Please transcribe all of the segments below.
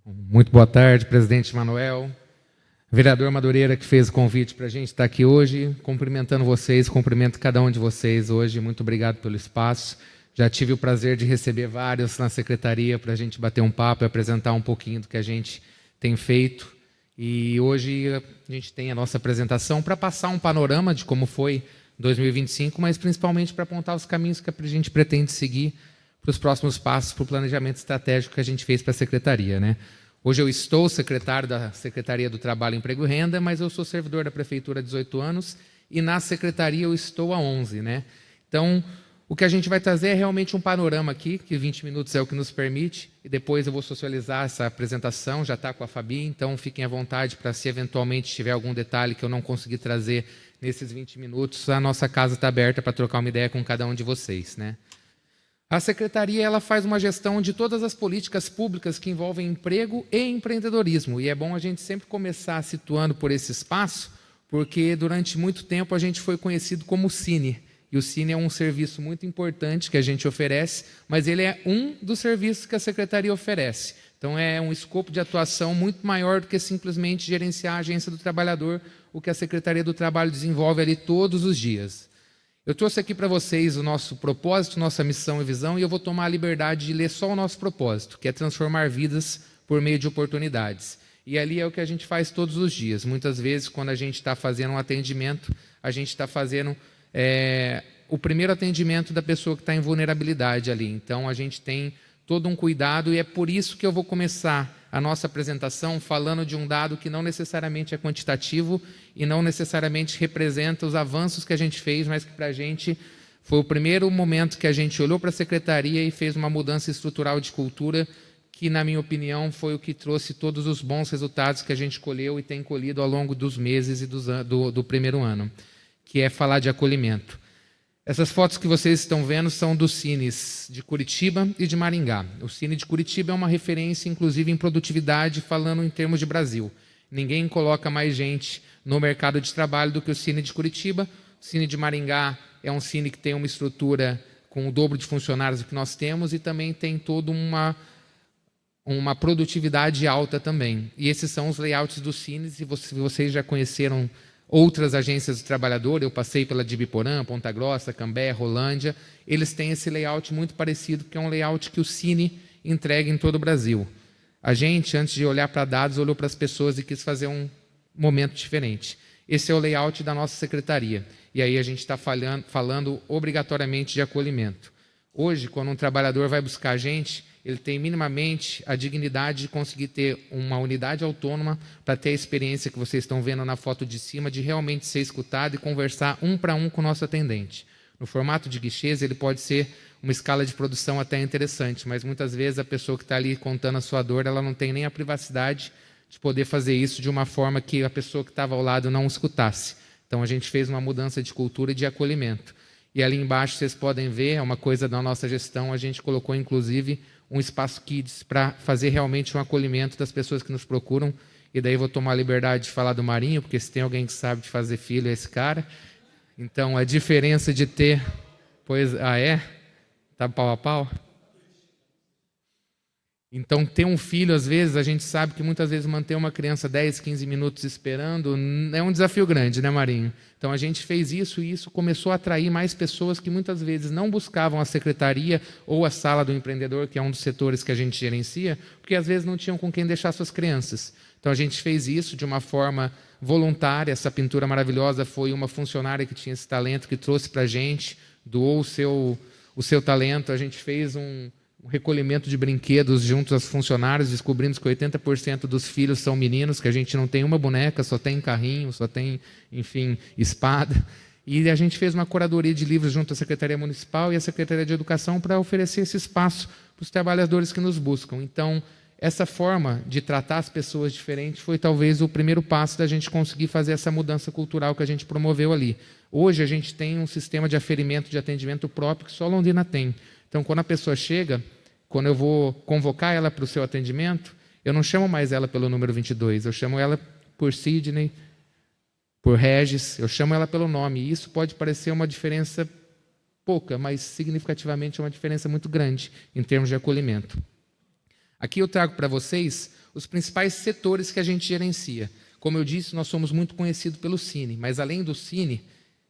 Muito boa tarde, presidente Manuel, vereador Madureira, que fez o convite para a gente estar aqui hoje, cumprimentando vocês, cumprimento cada um de vocês hoje, muito obrigado pelo espaço. Já tive o prazer de receber vários na secretaria para a gente bater um papo e apresentar um pouquinho do que a gente tem feito. E hoje a gente tem a nossa apresentação para passar um panorama de como foi 2025, mas principalmente para apontar os caminhos que a gente pretende seguir para os próximos passos para o planejamento estratégico que a gente fez para a secretaria, né? Hoje eu estou secretário da Secretaria do Trabalho, Emprego e Renda, mas eu sou servidor da Prefeitura há 18 anos e na secretaria eu estou há 11, né? Então, o que a gente vai trazer é realmente um panorama aqui, que 20 minutos é o que nos permite, e depois eu vou socializar essa apresentação, já está com a Fabi, então fiquem à vontade para, se eventualmente tiver algum detalhe que eu não conseguir trazer nesses 20 minutos, a nossa casa está aberta para trocar uma ideia com cada um de vocês, né? A secretaria ela faz uma gestão de todas as políticas públicas que envolvem emprego e empreendedorismo. E é bom a gente sempre começar situando por esse espaço, porque durante muito tempo a gente foi conhecido como Cine. E o Cine é um serviço muito importante que a gente oferece, mas ele é um dos serviços que a secretaria oferece. Então é um escopo de atuação muito maior do que simplesmente gerenciar a agência do trabalhador, o que a Secretaria do Trabalho desenvolve ali todos os dias. Eu trouxe aqui para vocês o nosso propósito, nossa missão e visão, e eu vou tomar a liberdade de ler só o nosso propósito, que é transformar vidas por meio de oportunidades. E ali é o que a gente faz todos os dias. Muitas vezes, quando a gente está fazendo um atendimento, a gente está fazendo o primeiro atendimento da pessoa que está em vulnerabilidade ali. Então, a gente tem todo um cuidado, e é por isso que eu vou começar a nossa apresentação falando de um dado que não necessariamente é quantitativo e não necessariamente representa os avanços que a gente fez, mas que para a gente foi o primeiro momento que a gente olhou para a secretaria e fez uma mudança estrutural de cultura que, na minha opinião, foi o que trouxe todos os bons resultados que a gente colheu e tem colhido ao longo dos meses e do primeiro ano, que é falar de acolhimento. Essas fotos que vocês estão vendo são dos Cines de Curitiba e de Maringá. O Cine de Curitiba é uma referência, inclusive, em produtividade, falando em termos de Brasil. Ninguém coloca mais gente no mercado de trabalho do que o Cine de Curitiba. O Cine de Maringá é um cine que tem uma estrutura com o dobro de funcionários do que nós temos e também tem toda uma produtividade alta também. E esses são os layouts dos cines, e vocês já conheceram outras agências do trabalhador, eu passei pela de Biporã, Ponta Grossa, Cambé, Rolândia, eles têm esse layout muito parecido, que é um layout que o Cine entrega em todo o Brasil. A gente, antes de olhar para dados, olhou para as pessoas e quis fazer um momento diferente. Esse é o layout da nossa secretaria. E aí a gente está falando obrigatoriamente de acolhimento. Hoje, quando um trabalhador vai buscar a gente, ele tem minimamente a dignidade de conseguir ter uma unidade autônoma para ter a experiência que vocês estão vendo na foto de cima, de realmente ser escutado e conversar um para um com o nosso atendente. No formato de guichês, ele pode ser uma escala de produção até interessante, mas muitas vezes a pessoa que está ali contando a sua dor, ela não tem nem a privacidade de poder fazer isso de uma forma que a pessoa que estava ao lado não escutasse. Então, a gente fez uma mudança de cultura e de acolhimento. E ali embaixo vocês podem ver, é uma coisa da nossa gestão, a gente colocou inclusive um espaço Kids para fazer realmente um acolhimento das pessoas que nos procuram. E daí vou tomar a liberdade de falar do Marinho, porque se tem alguém que sabe de fazer filho é esse cara. Então, a diferença de ter... Pois, tá pau a pau? Então, ter um filho, às vezes, a gente sabe que muitas vezes manter uma criança 10, 15 minutos esperando é um desafio grande, né, Marinho? Então, a gente fez isso e isso começou a atrair mais pessoas que muitas vezes não buscavam a secretaria ou a sala do empreendedor, que é um dos setores que a gente gerencia, porque às vezes não tinham com quem deixar suas crianças. Então, a gente fez isso de uma forma voluntária. Essa pintura maravilhosa foi uma funcionária que tinha esse talento, que trouxe para a gente, doou o seu talento. A gente fez um recolhimento de brinquedos junto aos funcionários, descobrimos que 80% dos filhos são meninos, que a gente não tem uma boneca, só tem carrinho, só tem, enfim, espada. E a gente fez uma curadoria de livros junto à Secretaria Municipal e à Secretaria de Educação para oferecer esse espaço para os trabalhadores que nos buscam. Então, essa forma de tratar as pessoas diferentes foi talvez o primeiro passo da gente conseguir fazer essa mudança cultural que a gente promoveu ali. Hoje a gente tem um sistema de aferimento, de atendimento próprio que só Londrina tem. Então, quando a pessoa chega, quando eu vou convocar ela para o seu atendimento, eu não chamo mais ela pelo número 22, eu chamo ela por Sidney, por Regis, eu chamo ela pelo nome. E isso pode parecer uma diferença pouca, mas significativamente é uma diferença muito grande em termos de acolhimento. Aqui eu trago para vocês os principais setores que a gente gerencia. Como eu disse, nós somos muito conhecidos pelo Cine, mas além do Cine,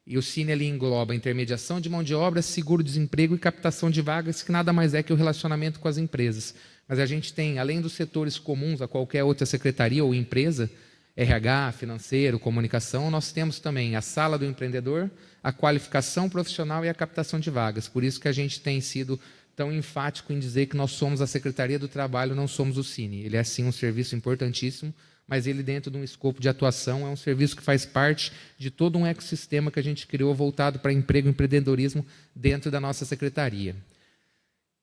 e o Cine ali engloba intermediação de mão de obra, seguro-desemprego e captação de vagas, que nada mais é que o relacionamento com as empresas. Mas a gente tem, além dos setores comuns a qualquer outra secretaria ou empresa, RH, financeiro, comunicação, nós temos também a sala do empreendedor, a qualificação profissional e a captação de vagas. Por isso que a gente tem sido tão enfático em dizer que nós somos a Secretaria do Trabalho, não somos o Cine. Ele é, sim, um serviço importantíssimo, mas ele, dentro de um escopo de atuação, é um serviço que faz parte de todo um ecossistema que a gente criou voltado para emprego e empreendedorismo dentro da nossa secretaria.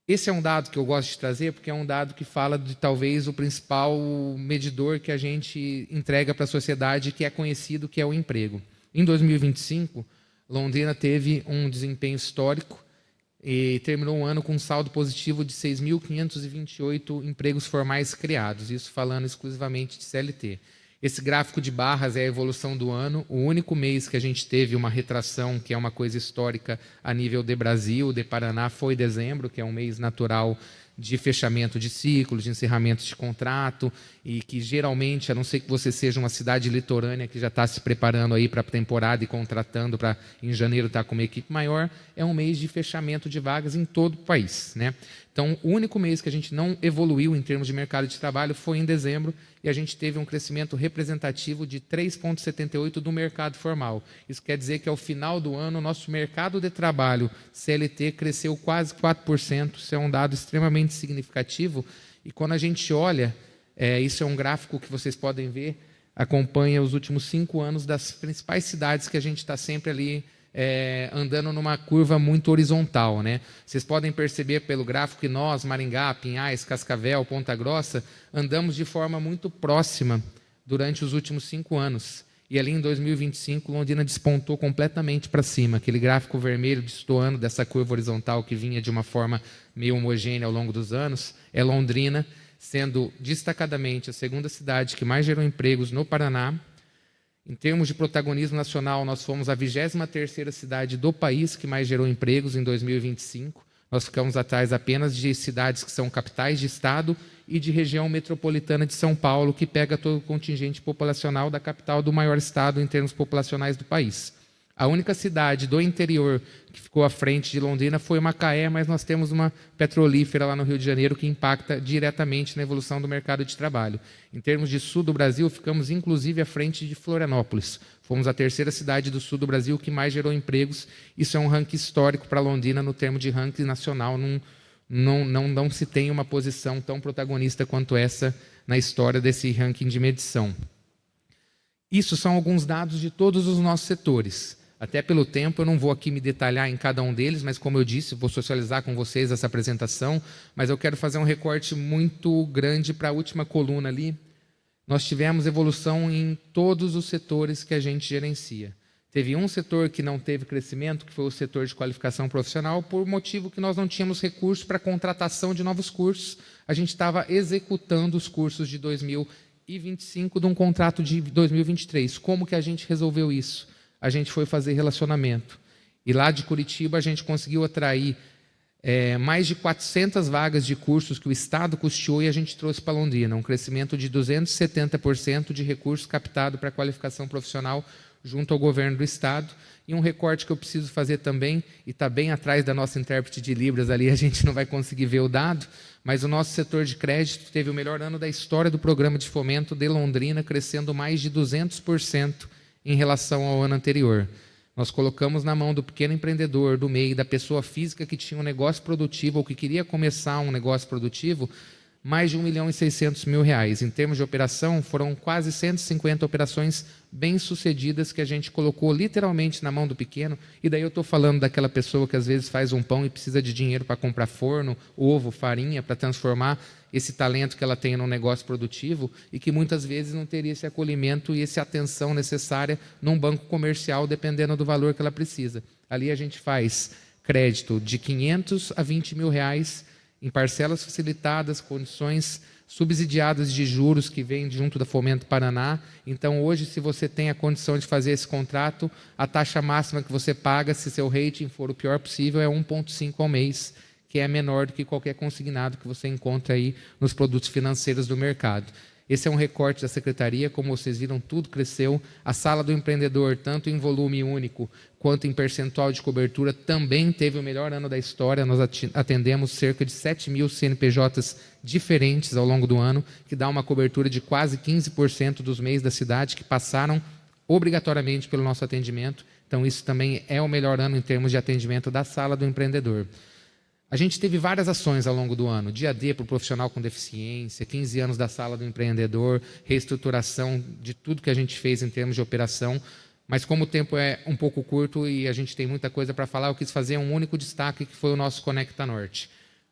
Esse é um dado que eu gosto de trazer, porque é um dado que fala de talvez o principal medidor que a gente entrega para a sociedade, que é conhecido, que é o emprego. Em 2025, Londrina teve um desempenho histórico e terminou o ano com um saldo positivo de 6.528 empregos formais criados, isso falando exclusivamente de CLT. Esse gráfico de barras é a evolução do ano. O único mês que a gente teve uma retração, que é uma coisa histórica a nível de Brasil, de Paraná, foi dezembro, que é um mês natural de fechamento de ciclos, de encerramento de contrato, e que geralmente, a não ser que você seja uma cidade litorânea que já está se preparando aí para a temporada e contratando para em janeiro estar com uma equipe maior, é um mês de fechamento de vagas em todo o país, né? Então, o único mês que a gente não evoluiu em termos de mercado de trabalho foi em dezembro, e a gente teve um crescimento representativo de 3,78% do mercado formal. Isso quer dizer que, ao final do ano, o nosso mercado de trabalho CLT cresceu quase 4%. Isso é um dado extremamente significativo. E quando a gente olha, isso é um gráfico que vocês podem ver, acompanha os últimos 5 anos das principais cidades que a gente está sempre ali andando numa curva muito horizontal, né? Vocês podem perceber pelo gráfico que nós, Maringá, Pinhais, Cascavel, Ponta Grossa, andamos de forma muito próxima durante os últimos 5 anos. E ali em 2025, Londrina despontou completamente para cima. Aquele gráfico vermelho destoando dessa curva horizontal que vinha de uma forma meio homogênea ao longo dos anos, é Londrina, sendo destacadamente a segunda cidade que mais gerou empregos no Paraná. Em termos de protagonismo nacional, nós fomos a 23ª cidade do país que mais gerou empregos em 2025. Nós ficamos atrás apenas de cidades que são capitais de estado e de região metropolitana de São Paulo, que pega todo o contingente populacional da capital do maior estado em termos populacionais do país. A única cidade do interior que ficou à frente de Londrina foi Macaé, mas nós temos uma petrolífera lá no Rio de Janeiro que impacta diretamente na evolução do mercado de trabalho. Em termos de sul do Brasil, ficamos inclusive à frente de Florianópolis. Fomos a 3ª cidade do sul do Brasil que mais gerou empregos. Isso é um ranking histórico para Londrina no termo de ranking nacional. Não se tem uma posição tão protagonista quanto essa na história desse ranking de medição. Isso são alguns dados de todos os nossos setores. Até pelo tempo, eu não vou aqui me detalhar em cada um deles, mas como eu disse, vou socializar com vocês essa apresentação, mas eu quero fazer um recorte muito grande para a última coluna ali. Nós tivemos evolução em todos os setores que a gente gerencia. Teve um setor que não teve crescimento, que foi o setor de qualificação profissional, por motivo que nós não tínhamos recursos para contratação de novos cursos. A gente estava executando os cursos de 2025 de um contrato de 2023. Como que a gente resolveu isso? A gente foi fazer relacionamento. E lá de Curitiba a gente conseguiu atrair mais de 400 vagas de cursos que o Estado custeou e a gente trouxe para Londrina. Um crescimento de 270% de recursos captados para a qualificação profissional junto ao governo do Estado. E um recorte que eu preciso fazer também, e está bem atrás da nossa intérprete de Libras ali, a gente não vai conseguir ver o dado, mas o nosso setor de crédito teve o melhor ano da história do programa de fomento de Londrina, crescendo mais de 200% em relação ao ano anterior. Nós colocamos na mão do pequeno empreendedor, do MEI, da pessoa física que tinha um negócio produtivo ou que queria começar um negócio produtivo, mais de R$1.600.000. Em termos de operação, foram quase 150 operações bem-sucedidas que a gente colocou literalmente na mão do pequeno. E daí eu estou falando daquela pessoa que às vezes faz um pão e precisa de dinheiro para comprar forno, ovo, farinha, para transformar esse talento que ela tem num negócio produtivo e que muitas vezes não teria esse acolhimento e essa atenção necessária num banco comercial, dependendo do valor que ela precisa. Ali a gente faz crédito de R$500 a R$20.000 em parcelas facilitadas, condições subsidiadas de juros que vêm junto da Fomento Paraná. Então, hoje, se você tem a condição de fazer esse contrato, a taxa máxima que você paga, se seu rating for o pior possível, é 1,5 ao mês, que é menor do que qualquer consignado que você encontra aí nos produtos financeiros do mercado. Esse é um recorte da secretaria, como vocês viram, tudo cresceu. A sala do empreendedor, tanto em volume único quanto em percentual de cobertura, também teve o melhor ano da história. Nós atendemos cerca de 7 mil CNPJs diferentes ao longo do ano, que dá uma cobertura de quase 15% dos MEIs da cidade que passaram obrigatoriamente pelo nosso atendimento. Então, isso também é o melhor ano em termos de atendimento da sala do empreendedor. A gente teve várias ações ao longo do ano, dia D para o profissional com deficiência, 15 anos da sala do empreendedor, reestruturação de tudo que a gente fez em termos de operação, mas como o tempo é um pouco curto e a gente tem muita coisa para falar, eu quis fazer um único destaque, que foi o nosso Conecta Norte.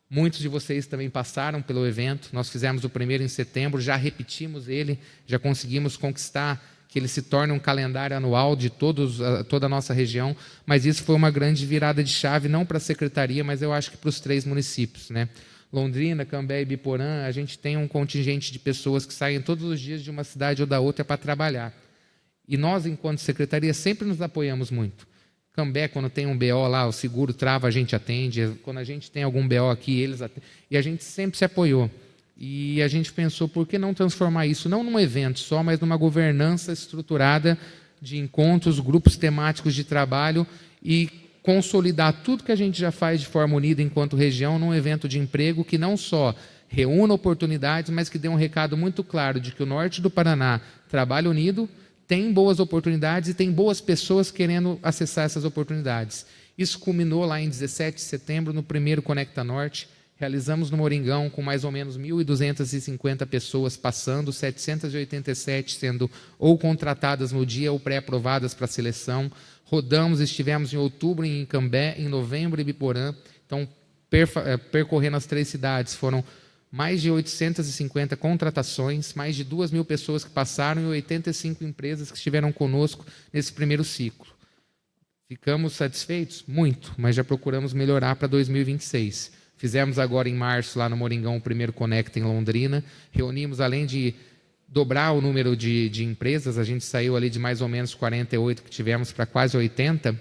Muitos de vocês também passaram pelo evento, nós fizemos o primeiro em setembro, já repetimos ele, já conseguimos conquistar que ele se torne um calendário anual de toda a nossa região, mas isso foi uma grande virada de chave, não para a secretaria, mas eu acho que para os 3 municípios, né? Londrina, Cambé e Biporã, a gente tem um contingente de pessoas que saem todos os dias de uma cidade ou da outra para trabalhar. E nós, enquanto secretaria, sempre nos apoiamos muito. Cambé, quando tem um BO lá, o seguro trava, a gente atende. Quando a gente tem algum BO aqui, eles atendem. E a gente sempre se apoiou. E a gente pensou, por que não transformar isso, não num evento só, mas numa governança estruturada de encontros, grupos temáticos de trabalho e consolidar tudo que a gente já faz de forma unida enquanto região num evento de emprego que não só reúna oportunidades, mas que dê um recado muito claro de que o norte do Paraná trabalha unido, tem boas oportunidades e tem boas pessoas querendo acessar essas oportunidades. Isso culminou lá em 17 de setembro, no primeiro Conecta Norte. Realizamos no Moringão com mais ou menos 1.250 pessoas passando, 787 sendo ou contratadas no dia ou pré-aprovadas para a seleção. Rodamos, estivemos em outubro em Cambé, em novembro em Biporã. Então, percorrendo as 3 cidades, foram mais de 850 contratações, mais de 2.000 pessoas que passaram e 85 empresas que estiveram conosco nesse primeiro ciclo. Ficamos satisfeitos? Muito, mas já procuramos melhorar para 2026. Fizemos agora em março, lá no Moringão, o primeiro Conecta em Londrina. Reunimos, além de dobrar o número de empresas, a gente saiu ali de mais ou menos 48 que tivemos para quase 80.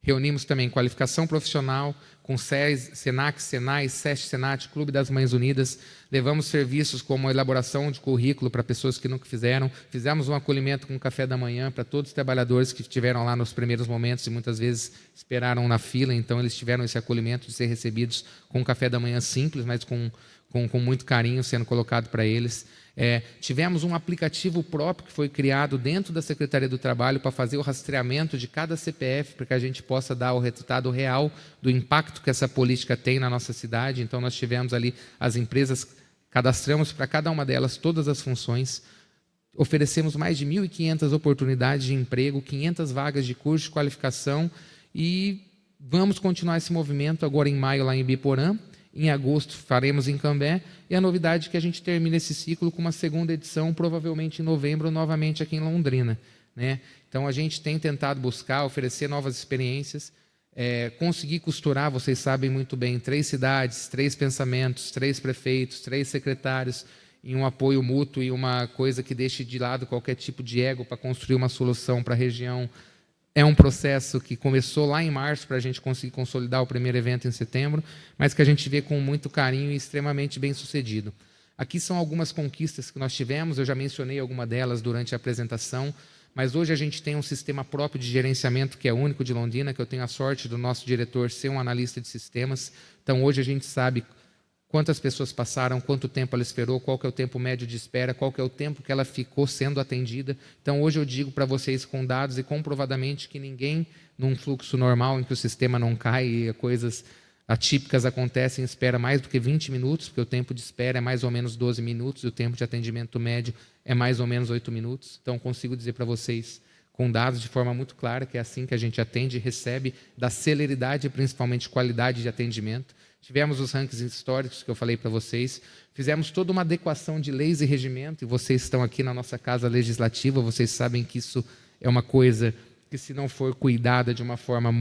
Reunimos também qualificação profissional com SES, SENAC, SENAI, SESC, SENAT, Clube das Mães Unidas. Levamos serviços como a elaboração de currículo para pessoas que nunca fizeram. Fizemos um acolhimento com café da manhã para todos os trabalhadores que estiveram lá nos primeiros momentos e muitas vezes esperaram na fila. Então, eles tiveram esse acolhimento de ser recebidos com um café da manhã simples, mas com muito carinho sendo colocado para eles. Tivemos um aplicativo próprio que foi criado dentro da Secretaria do Trabalho para fazer o rastreamento de cada CPF, para que a gente possa dar o resultado real do impacto que essa política tem na nossa cidade. Então, nós tivemos ali as empresas, cadastramos para cada uma delas todas as funções, oferecemos mais de 1.500 oportunidades de emprego, 500 vagas de curso de qualificação e vamos continuar esse movimento agora em maio lá em Biporã. Em agosto faremos em Cambé, e a novidade é que a gente termina esse ciclo com uma segunda edição, provavelmente em novembro, novamente aqui em Londrina, né? Então, a gente tem tentado buscar, oferecer novas experiências, conseguir costurar, vocês sabem muito bem, 3 cidades, 3 pensamentos, 3 prefeitos, 3 secretários, em um apoio mútuo e uma coisa que deixe de lado qualquer tipo de ego para construir uma solução para a região. É um processo que começou lá em março para a gente conseguir consolidar o primeiro evento em setembro, mas que a gente vê com muito carinho e extremamente bem sucedido. Aqui são algumas conquistas que nós tivemos, eu já mencionei alguma delas durante a apresentação, mas hoje a gente tem um sistema próprio de gerenciamento que é único de Londrina, que eu tenho a sorte do nosso diretor ser um analista de sistemas. Então, hoje a gente sabe quantas pessoas passaram, quanto tempo ela esperou, qual que é o tempo médio de espera, qual que é o tempo que ela ficou sendo atendida. Então, hoje eu digo para vocês com dados e comprovadamente que ninguém, num fluxo normal em que o sistema não cai e coisas atípicas acontecem, espera mais do que 20 minutos, porque o tempo de espera é mais ou menos 12 minutos e o tempo de atendimento médio é mais ou menos 8 minutos. Então, consigo dizer para vocês com dados de forma muito clara que é assim que a gente atende e recebe, da celeridade e principalmente qualidade de atendimento. Tivemos os rankings históricos que eu falei para vocês, fizemos toda uma adequação de leis e regimento, e vocês estão aqui na nossa casa legislativa, vocês sabem que isso é uma coisa que, se não for cuidada de uma forma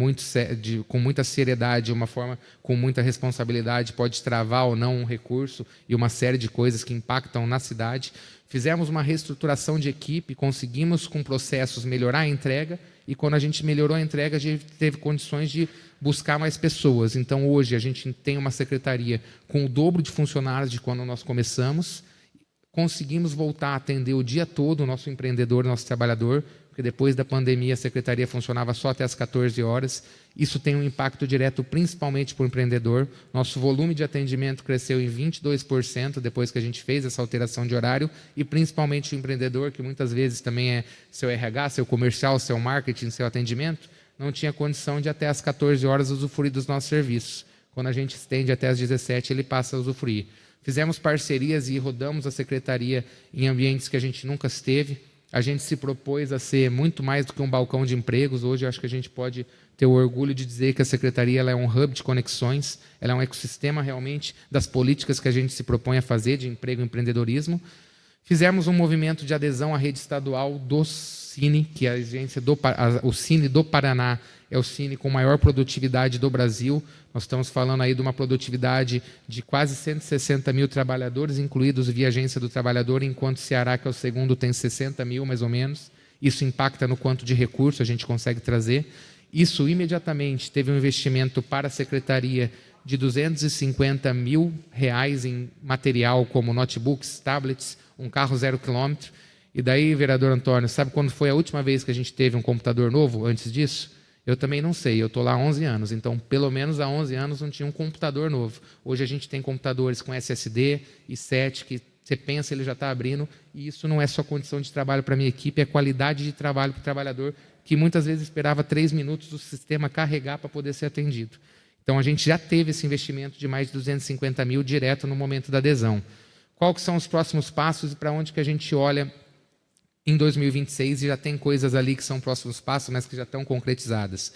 com muita seriedade, uma forma com muita responsabilidade, pode travar ou não um recurso e uma série de coisas que impactam na cidade. Fizemos uma reestruturação de equipe, conseguimos com processos melhorar a entrega, e quando a gente melhorou a entrega, a gente teve condições de buscar mais pessoas. Então, hoje, a gente tem uma secretaria com o dobro de funcionários de quando nós começamos, Conseguimos voltar a atender o dia todo o nosso empreendedor, o nosso trabalhador, porque depois da pandemia a secretaria funcionava só até as 14 horas. Isso tem um impacto direto principalmente para o empreendedor. Nosso volume de atendimento cresceu em 22% depois que a gente fez essa alteração de horário, e principalmente o empreendedor, que muitas vezes também é seu RH, seu comercial, seu marketing, seu atendimento, não tinha condição de até as 14 horas usufruir dos nossos serviços. Quando a gente estende até as 17, ele passa a usufruir. Fizemos parcerias e rodamos a secretaria em ambientes que a gente nunca esteve. A gente se propôs a ser muito mais do que um balcão de empregos. Hoje eu acho que a gente pode ter o orgulho de dizer que a secretaria ela é um hub de conexões, ela é um ecossistema realmente das políticas que a gente se propõe a fazer de emprego e empreendedorismo. Fizemos um movimento de adesão à rede estadual do Cine, que é a agência o Cine do Paraná é o Cine com maior produtividade do Brasil. Nós estamos falando aí de uma produtividade de quase 160 mil trabalhadores, incluídos via Agência do Trabalhador, enquanto Ceará, que é o segundo, tem 60 mil, mais ou menos. Isso impacta no quanto de recurso a gente consegue trazer. Isso, imediatamente, teve um investimento para a Secretaria de R$250 mil em material, como notebooks, tablets, um carro 0 quilômetro. E daí, vereador Antônio, sabe quando foi a última vez que a gente teve um computador novo antes disso? Eu também não sei, eu estou lá há 11 anos, então pelo menos há 11 anos não tinha um computador novo. Hoje a gente tem computadores com SSD e 7, que você pensa, ele já está abrindo, e isso não é só condição de trabalho para a minha equipe, é qualidade de trabalho para o trabalhador, que muitas vezes esperava 3 minutos do sistema carregar para poder ser atendido. Então a gente já teve esse investimento de mais de 250 mil direto no momento da adesão. Quais que são os próximos passos e para onde que a gente olha em 2026, e já tem coisas ali que são próximos passos, mas que já estão concretizadas.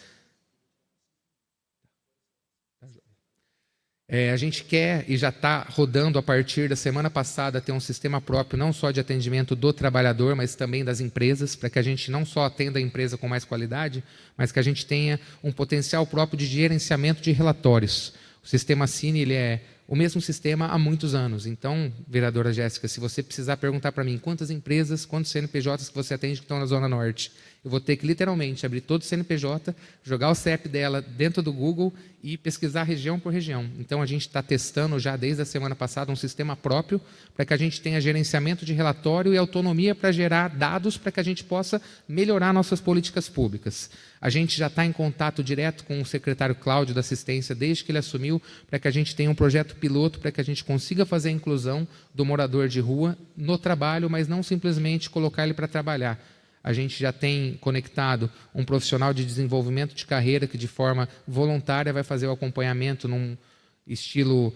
A gente quer, e já está rodando a partir da semana passada, ter um sistema próprio, não só de atendimento do trabalhador, mas também das empresas, para que a gente não só atenda a empresa com mais qualidade, mas que a gente tenha um potencial próprio de gerenciamento de relatórios. O sistema Cine, ele é o mesmo sistema há muitos anos. Então, vereadora Jéssica, se você precisar perguntar para mim quantas empresas, quantos CNPJs que você atende que estão na Zona Norte, eu vou ter que literalmente abrir todo o CNPJ, jogar o CEP dela dentro do Google e pesquisar região por região. Então, a gente está testando já desde a semana passada um sistema próprio para que a gente tenha gerenciamento de relatório e autonomia para gerar dados para que a gente possa melhorar nossas políticas públicas. A gente já está em contato direto com o secretário Cláudio da Assistência desde que ele assumiu, para que a gente tenha um projeto piloto para que a gente consiga fazer a inclusão do morador de rua no trabalho, mas não simplesmente colocar ele para trabalhar. A gente já tem conectado um profissional de desenvolvimento de carreira que, de forma voluntária, vai fazer o acompanhamento num estilo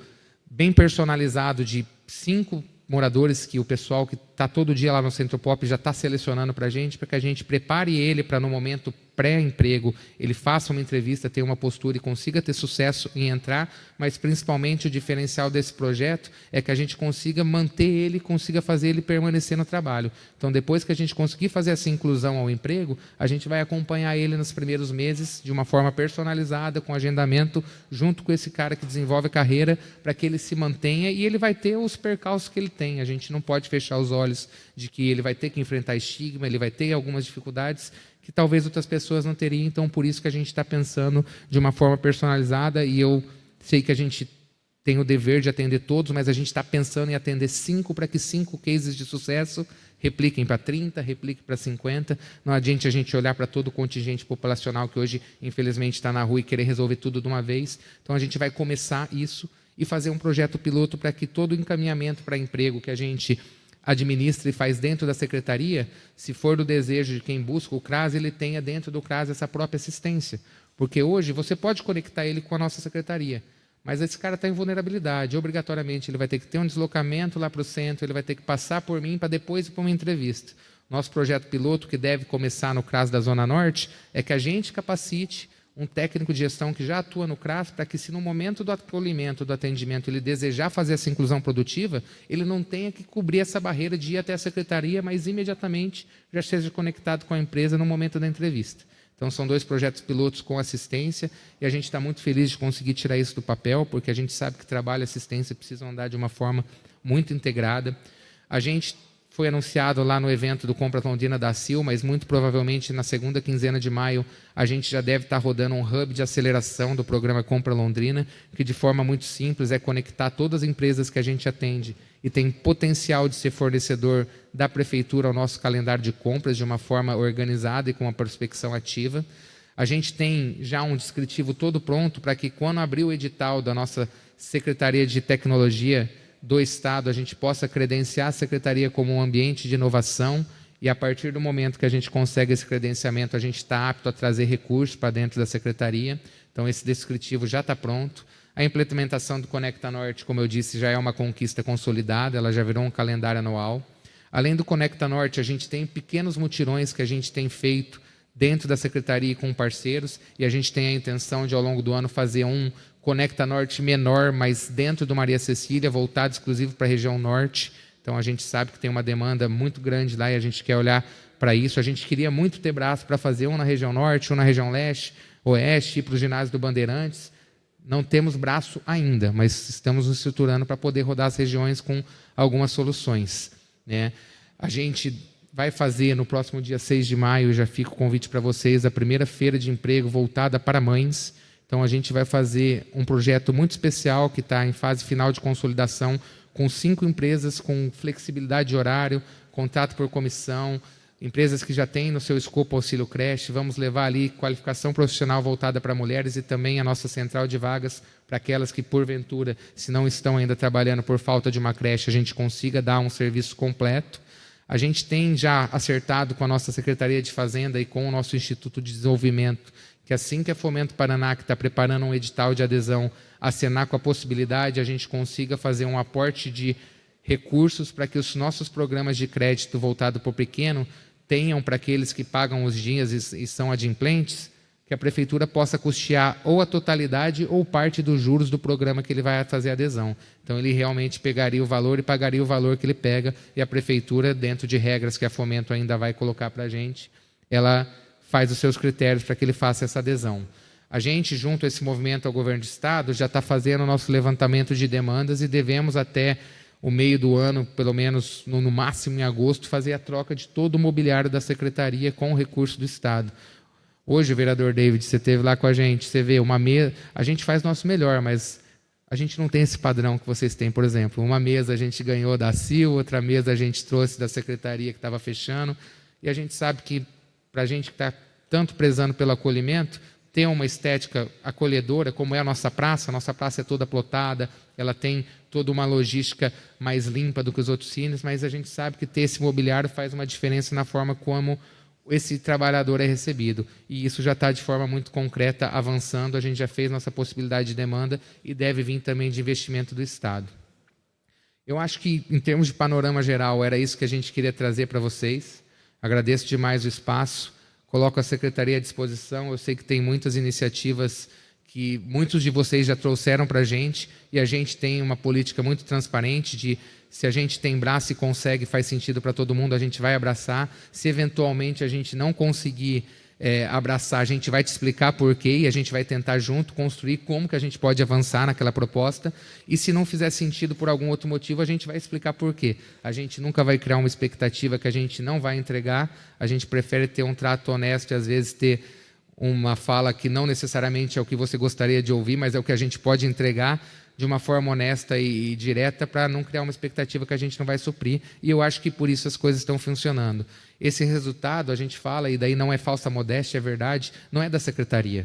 bem personalizado de 5 moradores que o pessoal que está todo dia lá no Centro Pop já está selecionando para que a gente prepare ele para, no momento pré-emprego, ele faça uma entrevista, tenha uma postura e consiga ter sucesso em entrar, mas principalmente o diferencial desse projeto é que a gente consiga manter ele, consiga fazer ele permanecer no trabalho. Então, depois que a gente conseguir fazer essa inclusão ao emprego, a gente vai acompanhar ele nos primeiros meses de uma forma personalizada, com agendamento, junto com esse cara que desenvolve a carreira, para que ele se mantenha e ele vai ter os percalços que ele tem. A gente não pode fechar os olhos de que ele vai ter que enfrentar estigma, ele vai ter algumas dificuldades que talvez outras pessoas não teriam, então por isso que a gente está pensando de uma forma personalizada, e eu sei que a gente tem o dever de atender todos, mas a gente está pensando em atender 5 para que 5 cases de sucesso repliquem para 30, repliquem para 50. Não adianta a gente olhar para todo o contingente populacional que hoje, infelizmente, está na rua e querer resolver tudo de uma vez. Então a gente vai começar isso e fazer um projeto piloto para que todo o encaminhamento para emprego que a gente administra e faz dentro da secretaria, se for do desejo de quem busca o CRAS, ele tenha dentro do CRAS essa própria assistência. Porque hoje você pode conectar ele com a nossa secretaria, mas esse cara está em vulnerabilidade, obrigatoriamente ele vai ter que ter um deslocamento lá para o centro, ele vai ter que passar por mim para depois ir para uma entrevista. Nosso projeto piloto, que deve começar no CRAS da Zona Norte, é que a gente capacite um técnico de gestão que já atua no CRAS, para que, se no momento do acolhimento, do atendimento, ele desejar fazer essa inclusão produtiva, ele não tenha que cobrir essa barreira de ir até a secretaria, mas imediatamente já seja conectado com a empresa no momento da entrevista. Então, são 2 projetos pilotos com assistência, e a gente está muito feliz de conseguir tirar isso do papel, porque a gente sabe que trabalho e assistência precisam andar de uma forma muito integrada. A gente foi anunciado lá no evento do Compra Londrina da Sil, mas muito provavelmente na segunda quinzena de maio a gente já deve estar rodando um hub de aceleração do programa Compra Londrina, que de forma muito simples é conectar todas as empresas que a gente atende e tem potencial de ser fornecedor da prefeitura ao nosso calendário de compras de uma forma organizada e com uma prospecção ativa. A gente tem já um descritivo todo pronto para que quando abrir o edital da nossa Secretaria de Tecnologia do Estado, a gente possa credenciar a Secretaria como um ambiente de inovação e, a partir do momento que a gente consegue esse credenciamento, a gente está apto a trazer recursos para dentro da Secretaria. Então, esse descritivo já está pronto. A implementação do Conecta Norte, como eu disse, já é uma conquista consolidada, ela já virou um calendário anual. Além do Conecta Norte, a gente tem pequenos mutirões que a gente tem feito dentro da Secretaria com parceiros, e a gente tem a intenção de, ao longo do ano, fazer um Conecta Norte menor, mas dentro do Maria Cecília, voltado exclusivo para a região norte. Então, a gente sabe que tem uma demanda muito grande lá e a gente quer olhar para isso. A gente queria muito ter braço para fazer um na região norte, um na região leste, oeste, e para o ginásio do Bandeirantes. Não temos braço ainda, mas estamos nos estruturando para poder rodar as regiões com algumas soluções, né? A gente vai fazer no próximo dia 6 de maio, já fica o convite para vocês, a primeira feira de emprego voltada para mães. Então, a gente vai fazer um projeto muito especial que está em fase final de consolidação, com 5 empresas com flexibilidade de horário, contrato por comissão, empresas que já têm no seu escopo auxílio creche. Vamos levar ali qualificação profissional voltada para mulheres e também a nossa central de vagas para aquelas que, porventura, se não estão ainda trabalhando por falta de uma creche, a gente consiga dar um serviço completo. A gente tem já acertado com a nossa Secretaria de Fazenda e com o nosso Instituto de Desenvolvimento que assim que a Fomento Paraná, que está preparando um edital de adesão, acenar com a possibilidade, a gente consiga fazer um aporte de recursos para que os nossos programas de crédito voltado para o pequeno tenham para aqueles que pagam os dias e são adimplentes, que a Prefeitura possa custear ou a totalidade ou parte dos juros do programa que ele vai fazer adesão. Então, ele realmente pegaria o valor e pagaria o valor que ele pega, e a Prefeitura, dentro de regras que a Fomento ainda vai colocar para a gente, ela faz os seus critérios para que ele faça essa adesão. A gente, junto a esse movimento ao governo do Estado, já está fazendo o nosso levantamento de demandas e devemos até o meio do ano, pelo menos no máximo em agosto, fazer a troca de todo o mobiliário da Secretaria com o recurso do Estado. Hoje, o vereador David, você esteve lá com a gente, você vê uma mesa, a gente faz nosso melhor, mas a gente não tem esse padrão que vocês têm, por exemplo. Uma mesa a gente ganhou da CIL, outra mesa a gente trouxe da Secretaria que estava fechando, e a gente sabe que para a gente que está tanto prezando pelo acolhimento, ter uma estética acolhedora, como é a nossa praça é toda plotada, ela tem toda uma logística mais limpa do que os outros cines, mas a gente sabe que ter esse mobiliário faz uma diferença na forma como esse trabalhador é recebido. E isso já está de forma muito concreta avançando, a gente já fez nossa possibilidade de demanda e deve vir também de investimento do Estado. Eu acho que, em termos de panorama geral, era isso que a gente queria trazer para vocês. Agradeço demais o espaço, coloco a Secretaria à disposição. Eu sei que tem muitas iniciativas que muitos de vocês já trouxeram para a gente, e a gente tem uma política muito transparente de, se a gente tem braço e consegue, faz sentido para todo mundo, a gente vai abraçar. Se eventualmente a gente não conseguir abraçar, a gente vai te explicar por quê, e a gente vai tentar junto construir como que a gente pode avançar naquela proposta, e se não fizer sentido por algum outro motivo, a gente vai explicar por quê. A gente nunca vai criar uma expectativa que a gente não vai entregar, a gente prefere ter um trato honesto e às vezes ter uma fala que não necessariamente é o que você gostaria de ouvir, mas é o que a gente pode entregar de uma forma honesta e direta, para não criar uma expectativa que a gente não vai suprir, e eu acho que por isso as coisas estão funcionando. Esse resultado, a gente fala, e daí não é falsa modéstia, é verdade, não é da Secretaria.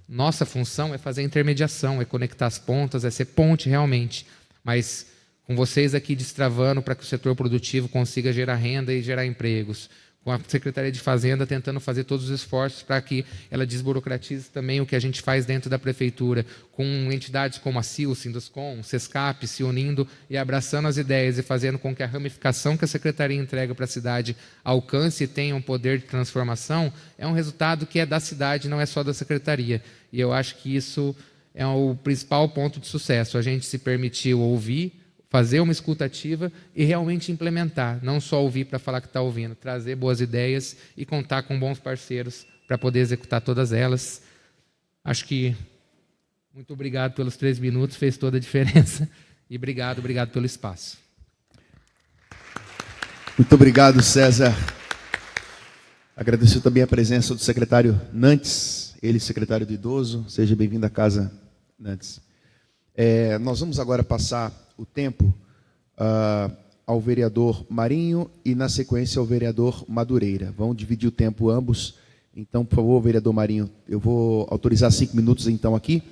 Nossa função é fazer intermediação, é conectar as pontas, é ser ponte realmente, mas com vocês aqui destravando para que o setor produtivo consiga gerar renda e gerar empregos, com a Secretaria de Fazenda tentando fazer todos os esforços para que ela desburocratize também o que a gente faz dentro da Prefeitura, com entidades como a CIL, Sinduscom, Sescap, se unindo e abraçando as ideias e fazendo com que a ramificação que a Secretaria entrega para a cidade alcance e tenha um poder de transformação, é um resultado que é da cidade, não é só da Secretaria. E eu acho que isso é o principal ponto de sucesso, a gente se permitiu ouvir, fazer uma escuta ativa e realmente implementar, não só ouvir para falar que está ouvindo, trazer boas ideias e contar com bons parceiros para poder executar todas elas. Acho que muito obrigado pelos 3 minutos, fez toda a diferença, e obrigado pelo espaço. Muito obrigado, César. Agradecer também a presença do secretário Nantes, ele secretário do Idoso. Seja bem-vindo à casa, Nantes. Nós vamos agora passar o tempo ao vereador Marinho e, na sequência, ao vereador Madureira. Vão dividir o tempo ambos. Então, por favor, vereador Marinho, eu vou autorizar 5 minutos, então, aqui.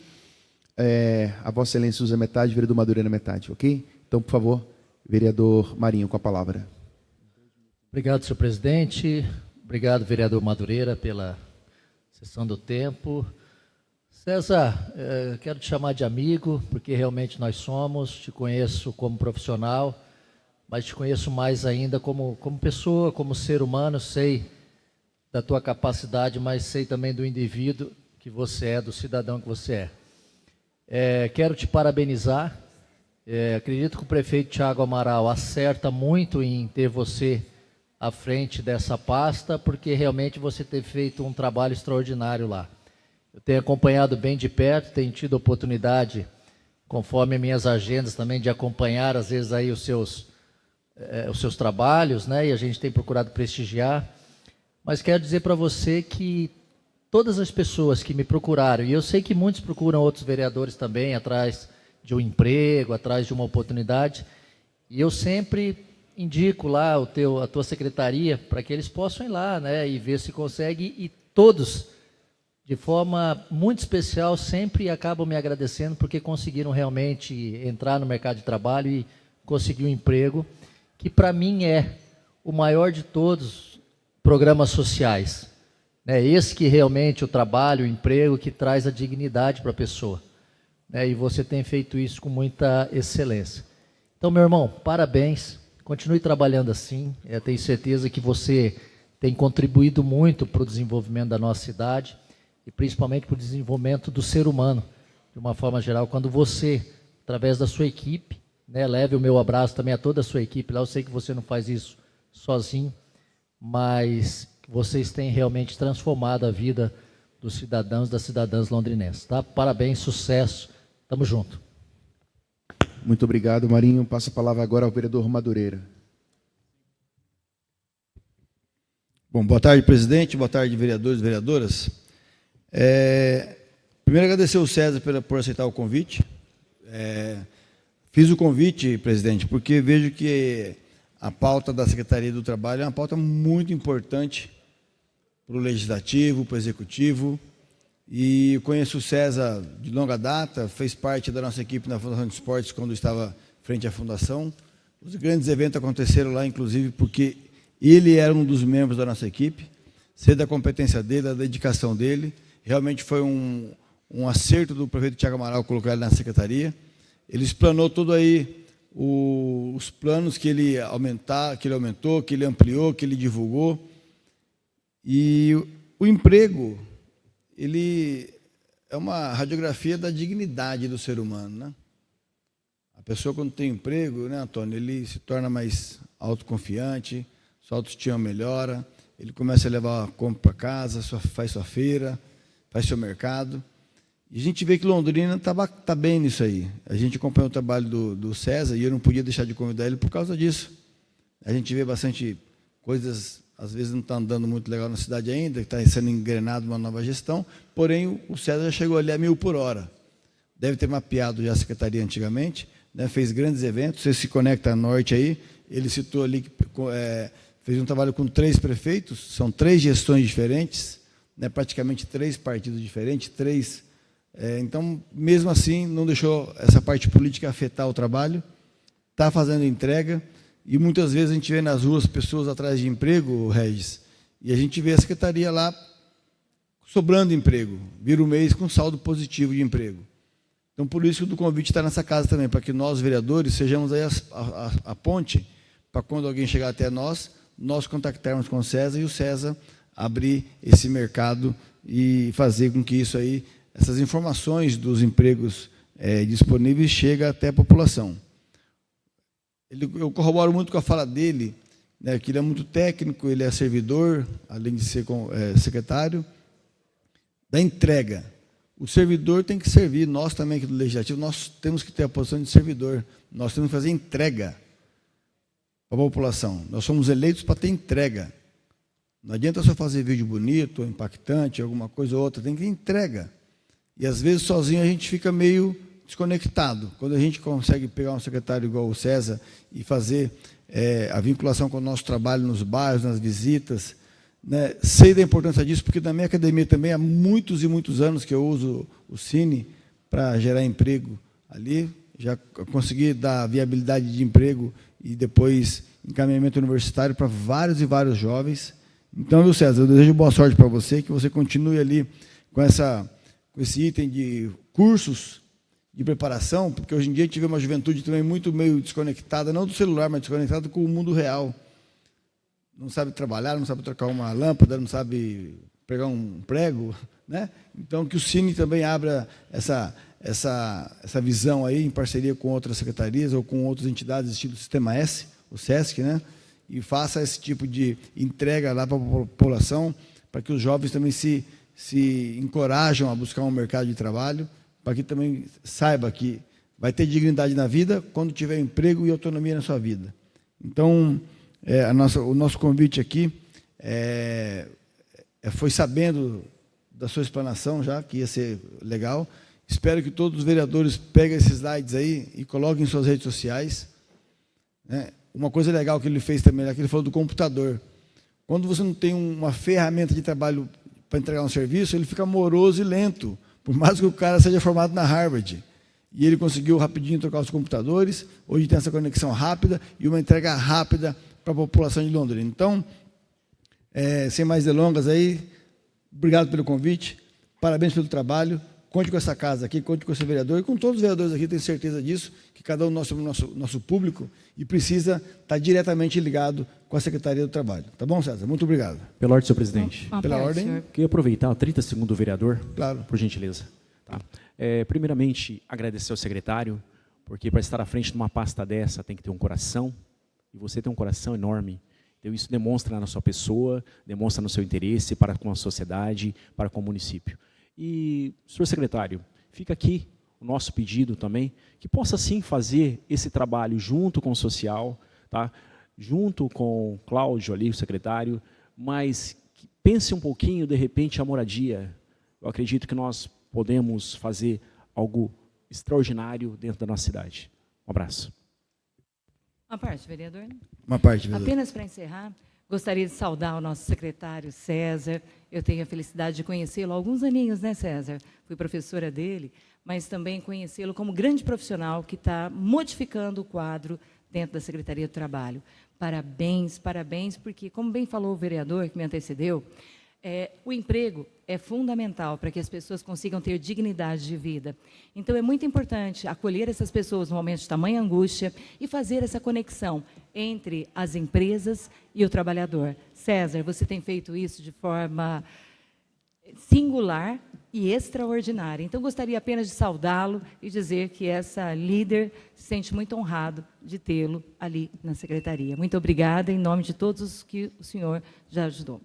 A Vossa Excelência usa metade, vereador Madureira metade, ok? Então, por favor, vereador Marinho, com a palavra. Obrigado, senhor presidente. Obrigado, vereador Madureira, pela sessão do tempo. César, quero te chamar de amigo, porque realmente nós somos. Te conheço como profissional, mas te conheço mais ainda como pessoa, como ser humano. Sei da tua capacidade, mas sei também do indivíduo que você é, do cidadão que você é. Quero te parabenizar. Acredito que o prefeito Thiago Amaral acerta muito em ter você à frente dessa pasta, porque realmente você tem feito um trabalho extraordinário lá. Eu tenho acompanhado bem de perto, tenho tido oportunidade, conforme minhas agendas também, de acompanhar às vezes aí os seus trabalhos, né? E a gente tem procurado prestigiar. Mas quero dizer para você que todas as pessoas que me procuraram, e eu sei que muitos procuram outros vereadores também, atrás de um emprego, atrás de uma oportunidade, e eu sempre indico lá a tua secretaria para que eles possam ir lá, né, e ver se consegue, e todos, de forma muito especial, sempre acabam me agradecendo porque conseguiram realmente entrar no mercado de trabalho e conseguir um emprego, que para mim é o maior de todos programas sociais. Esse que realmente o trabalho, o emprego, que traz a dignidade para a pessoa. E você tem feito isso com muita excelência. Então, meu irmão, parabéns. Continue trabalhando assim. Tenho certeza que você tem contribuído muito para o desenvolvimento da nossa cidade e principalmente para o desenvolvimento do ser humano, de uma forma geral. Quando você, através da sua equipe, leve o meu abraço também a toda a sua equipe lá. Eu sei que você não faz isso sozinho, mas vocês têm realmente transformado a vida dos cidadãos e das cidadãs londrinenses. Tá? Parabéns, sucesso. Tamo junto. Muito obrigado, Marinho. Passo a palavra agora ao vereador Madureira. Bom, boa tarde, presidente. Boa tarde, vereadores e vereadoras. Primeiro, agradecer ao César por aceitar o convite. Fiz o convite, presidente, porque vejo que a pauta da Secretaria do Trabalho é uma pauta muito importante para o Legislativo, para o Executivo. E eu conheço o César de longa data, fez parte da nossa equipe na Fundação de Esportes quando estava frente à Fundação. Os grandes eventos aconteceram lá, inclusive, porque ele era um dos membros da nossa equipe. Sei da competência dele, da dedicação dele. Realmente foi um acerto do prefeito Thiago Amaral colocar ele na secretaria. Ele explanou tudo aí, os planos que ele aumentou, que ele ampliou, que ele divulgou. E o emprego, ele é uma radiografia da dignidade do ser humano, né? A pessoa, quando tem emprego, né, Antônio, ele se torna mais autoconfiante, sua autoestima melhora, ele começa a levar a compra para casa, faz sua feira, faz seu mercado. E a gente vê que Londrina está bem nisso aí. A gente acompanha o trabalho do César e eu não podia deixar de convidar ele por causa disso. A gente vê bastante coisas, às vezes não está andando muito legal na cidade ainda, está sendo engrenado uma nova gestão, porém o César já chegou ali a 1.000 por hora. Deve ter mapeado já a secretaria antigamente, né, fez grandes eventos. Você se conecta à Norte aí, ele citou ali que fez um trabalho com 3 prefeitos, são 3 gestões diferentes, né, praticamente 3 partidos diferentes, então, mesmo assim, não deixou essa parte política afetar o trabalho, está fazendo entrega, e muitas vezes a gente vê nas ruas pessoas atrás de emprego, Regis, e a gente vê a secretaria lá sobrando emprego, vira o mês com saldo positivo de emprego. Então, por isso que o convite está nessa casa também, para que nós, vereadores, sejamos aí a ponte, para quando alguém chegar até nós contactarmos com o César, e o César abrir esse mercado e fazer com que isso aí, essas informações dos empregos disponíveis cheguem até a população. Eu corroboro muito com a fala dele, né, que ele é muito técnico, ele é servidor, além de ser secretário, da entrega. O servidor tem que servir, nós também aqui do Legislativo, nós temos que ter a posição de servidor, nós temos que fazer entrega. para a população. Nós somos eleitos para ter entrega. Não adianta só fazer vídeo bonito, impactante, alguma coisa ou outra, tem que ter entrega. E às vezes sozinho a gente fica meio desconectado. Quando a gente consegue pegar um secretário igual o César e fazer a vinculação com o nosso trabalho nos bairros, nas visitas, né? Sei da importância disso, porque na minha academia também há muitos e muitos anos que eu uso o Cine para gerar emprego ali. Já consegui dar viabilidade de emprego e depois encaminhamento universitário para vários e vários jovens. Então, viu, César, eu desejo boa sorte para você, que você continue ali com esse item de cursos de preparação, porque hoje em dia a gente vê uma juventude também muito meio desconectada, não do celular, mas desconectada com o mundo real. Não sabe trabalhar, não sabe trocar uma lâmpada, não sabe pegar um prego, né? Então, que o Cine também abra essa visão aí, em parceria com outras secretarias ou com outras entidades, estilo Sistema S, o SESC, né? E faça esse tipo de entrega lá para a população, para que os jovens também se encorajam a buscar um mercado de trabalho, para que também saiba que vai ter dignidade na vida quando tiver emprego e autonomia na sua vida. Então, o nosso convite aqui foi sabendo da sua explanação já, que ia ser legal. Espero que todos os vereadores peguem esses slides aí e coloquem em suas redes sociais, né? Uma coisa legal que ele fez também, que ele falou do computador. Quando você não tem uma ferramenta de trabalho para entregar um serviço, ele fica moroso e lento, por mais que o cara seja formado na Harvard. E ele conseguiu rapidinho trocar os computadores, hoje tem essa conexão rápida e uma entrega rápida para a população de Londrina. Então, sem mais delongas aí, obrigado pelo convite, parabéns pelo trabalho, conte com essa casa aqui, conte com esse vereador, e com todos os vereadores aqui, tenho certeza disso, que cada um nosso público, e precisa estar diretamente ligado com a Secretaria do Trabalho. Tá bom, César? Muito obrigado. Pela ordem, senhor presidente. Pela ordem. Queria aproveitar 30 segundos do vereador, claro, por gentileza. Tá? Primeiramente, agradecer ao secretário, porque para estar à frente de uma pasta dessa tem que ter um coração, e você tem um coração enorme. Então, isso demonstra na sua pessoa, demonstra no seu interesse para com a sociedade, para com o município. E, senhor secretário, fica aqui o nosso pedido também, que possa sim fazer esse trabalho junto com o social, tá? Junto com o Cláudio ali, o secretário, mas que pense um pouquinho, de repente, a moradia. Eu acredito que nós podemos fazer algo extraordinário dentro da nossa cidade. Um abraço. Uma parte, vereador. Uma parte, vereador. Apenas para encerrar, gostaria de saudar o nosso secretário César. Eu tenho a felicidade de conhecê-lo há alguns aninhos, né, César? Fui professora dele, mas também conhecê-lo como grande profissional que está modificando o quadro dentro da Secretaria do Trabalho. Parabéns, parabéns, porque, como bem falou o vereador que me antecedeu, o emprego é fundamental para que as pessoas consigam ter dignidade de vida. Então, é muito importante acolher essas pessoas no momento de tamanha angústia e fazer essa conexão entre as empresas e o trabalhador. César, você tem feito isso de forma singular e extraordinária. Então, gostaria apenas de saudá-lo e dizer que essa líder se sente muito honrado de tê-lo ali na secretaria. Muito obrigada, em nome de todos os que o senhor já ajudou.